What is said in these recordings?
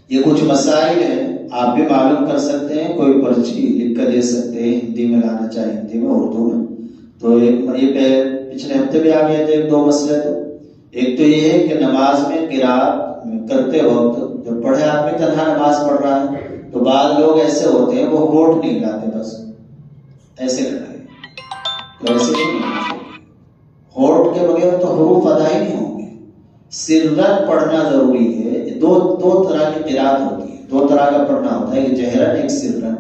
یہ کچھ مسائل ہیں، آپ بھی معلوم کر سکتے ہیں، کوئی پرچی لکھ کر دے سکتے ہیں، ہندی میں لانا چاہے ہندی میں، اردو میں۔ تو یہ پچھلے ہفتے بھی آ گئے تھے 2 مسئلے۔ تو ایک تو یہ ہے کہ نماز میں قرات کرتے وقت جب پڑھے آدمی تنہا نماز پڑھ رہا ہے تو بعض لوگ ایسے ہوتے ہیں وہ ہونٹ نہیں ہلاتے، بس ایسے لگائے، تو ایسے نہیں ہونا چاہیے۔ ہونٹ کے بغیر تو حروف ادا ہی نہیں ہوں گے۔ سرن پڑھنا ضروری ہے۔ دو طرح کی قرات ہوتی ہے، 2 طرح کا پڑھنا ہوتا ہے، ایک جہرن ایک سرن۔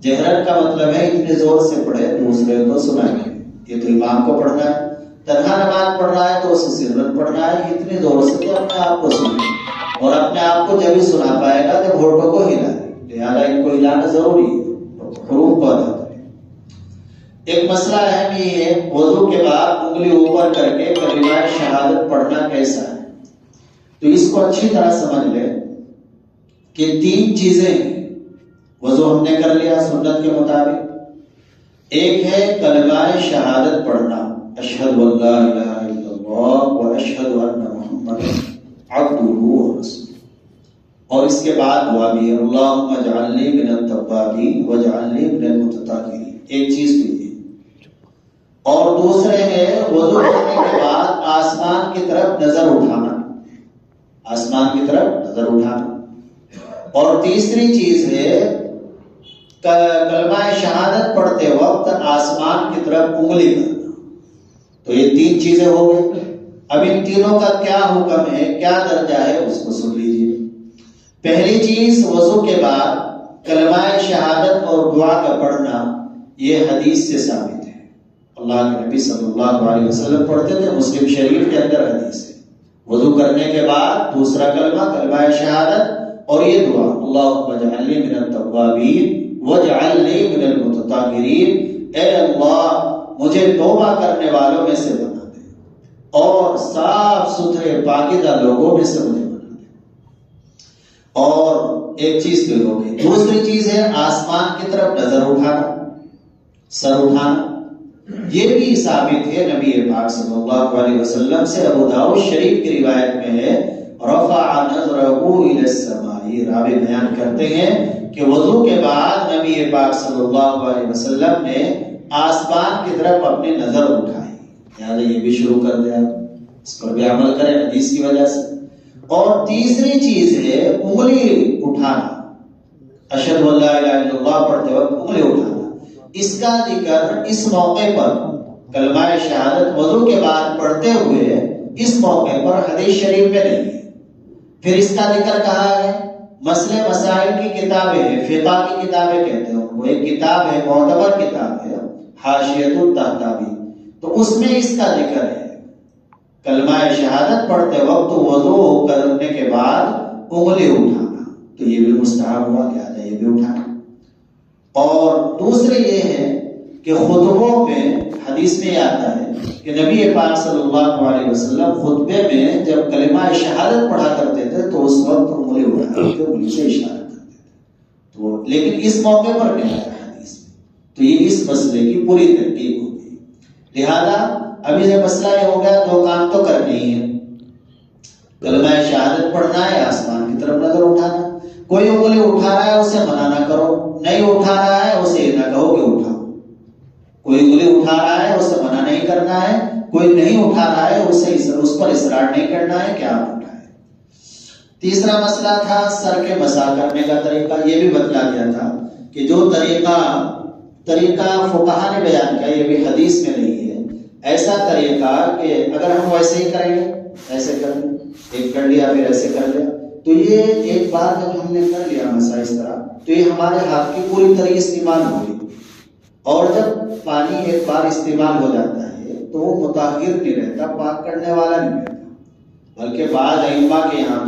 جہرن کا مطلب ہے اتنے زور سے پڑھے دوسرے کو سنائیں گے، یہ تو امام کو پڑھنا ہے۔ تنہا نماز پڑھ رہا ہے تو اسے سرن پڑھنا ہے اتنے زور سے کہ اپنے آپ کو سنے، اور اپنے آپ کو جب ہی سنا پائے گا جب ہونٹوں کو ہلائے، لہٰذا ان کو ہلانا ضروری ہے، حروف کو ادا کریں۔ ایک مسئلہ اہم یہ ہے وضو کے بعد انگلی اوپر کر کے کلمہ شہادت پڑھنا کیسا ہے۔ تو اس کو اچھی طرح سمجھ لیں کہ 3 چیزیں ہیں۔ وضو ہم نے کر لیا سنت کے مطابق، ایک ہے کلمہ شہادت پڑھنا، اشہد ان لا الہ الا اللہ و اشہد ان محمد عبدہ ورسولہ، اور اس کے بعد دعا بھی ہے اللہم اجعلنی من التوابین واجعلنی من المتطہرین۔ ایک چیز تو یہ، اور دوسرے ہے وضو کرنے کے بعد آسمان کی طرف نظر اٹھانا، آسمان کی طرف نظر اٹھانا، اور تیسری چیز ہے کلمہ شہادت پڑھتے وقت آسمان کی طرف انگلی کرنا۔ تو یہ 3 چیزیں ہو گئی۔ اب ان تینوں کا کیا حکم ہے، کیا درجہ ہے، اس کو سن لیجیے۔ پہلی چیز، وضو کے بعد کلمہ شہادت اور دعا کا پڑھنا یہ حدیث سے ثابت ہے۔ اللہ کے نبی صلی اللہ علیہ وسلم پڑھتے تھے، مسلم شریف کے اندر حدیث ہے۔ وضو کرنے کے بعد دوسرا کلمہ شہادت، اور یہ دعا اللہم اجعلنی من التوابین واجعلنی من المتطہرین، اے اللہ مجھے توبہ کرنے والوں میں سے بنا دے اور صاف ستھرے پاکیزہ لوگوں میں سے مجھے بنا دے۔ اور ایک چیز تو ہو گئی، دوسری چیز ہے آسمان کی طرف نظر اٹھانا، سر اٹھانا۔ یہ بھی ثابت ہے نبی پاک صلی اللہ علیہ وسلم سے، ابو داؤد شریف کی روایت میں ہے رفع نظرہ الی السماء، راوی بیان کرتے ہیں کہ وضو کے بعد نبی پاک صلی اللہ علیہ وسلم نے آسمان کی طرف اپنی نظر اٹھائی۔ لہٰذا یہ بھی شروع کر دیا، اس پر بھی عمل کریں حدیث کی وجہ سے۔ اور تیسری چیز ہے انگلی اٹھانا، اشہد ان لا الہ الا اللہ پڑھتے وقت انگلی اٹھانا۔ اس کا ذکر اس موقع پر کلمہ شہادت وضو کے بعد پڑھتے ہوئے اس موقع پر حدیث شریف میں نہیں ہے۔ پھر اس کا ذکر کہا ہے مسئلے مسائل کی کتابیں ہیں، فقہ کی کتابیں کہتے ہیں، وہ ایک کتاب ہے، معتبر کتاب ہے حاشیۃ الطحطاوی، تو اس میں اس کا ذکر ہے کلمہ شہادت پڑھتے وقت وضو کرنے کے بعد انگلی اٹھانا، تو یہ بھی مستحب ہوا، لہٰذا یہ بھی اٹھانا۔ اور دوسرے یہ ہے کہ خطبوں میں حدیث میں آتا ہے کہ نبی پاک صلی اللہ علیہ وسلم خطبے میں جب کلمہ شہادت پڑھا کرتے تھے تو اس وقت انگلی اٹھاتے تھے، انگلی سے اشارہ کرتے تھے، تو لیکن اس موقع پر نہیں آیا حدیث میں، تو یہ اس مسئلے کی پوری تحقیق ہو گئی۔ لہذا ابھی یہ مسئلہ یہ ہو گیا، 2 کام تو کرنے ہی ہیں، کلمہ شہادت پڑھنا ہے، آسمان کی طرف نظر اٹھانا۔ کوئی انگلی اٹھا رہا ہے اسے منع نہ کرو، نہیں اٹھا رہا ہے اسے نہ کہو کہ اٹھاؤ۔ کوئی انگلی اٹھا رہا ہے اسے منع نہیں کرنا ہے، کوئی نہیں اٹھا رہا ہے اسے اس پر اصرار نہیں کرنا ہے کہ آپ اٹھائیں۔ تیسرا مسئلہ تھا سر کے مسح کرنے کا طریقہ، یہ بھی بتلا دیا تھا کہ جو طریقہ فقہا نے بیان کیا یہ بھی حدیث میں نہیں ہے، ایسا طریقہ کہ اگر ہم ویسے ہی کریں گے، ایسے کر لیں، ایک کر لیا پھر ایسے کر لیا، تو یہ ایک بار جب ہم نے کر لیا مسا اس طرح تو یہ ہمارے ہاتھ کی پوری طرح استعمال ہوگی، اور جب پانی ایک بار استعمال ہو جاتا ہے تو وہ مطہر نہیں رہتا، پاک کرنے والا نہیں رہتا، بلکہ بعض ائمہ کے یہاں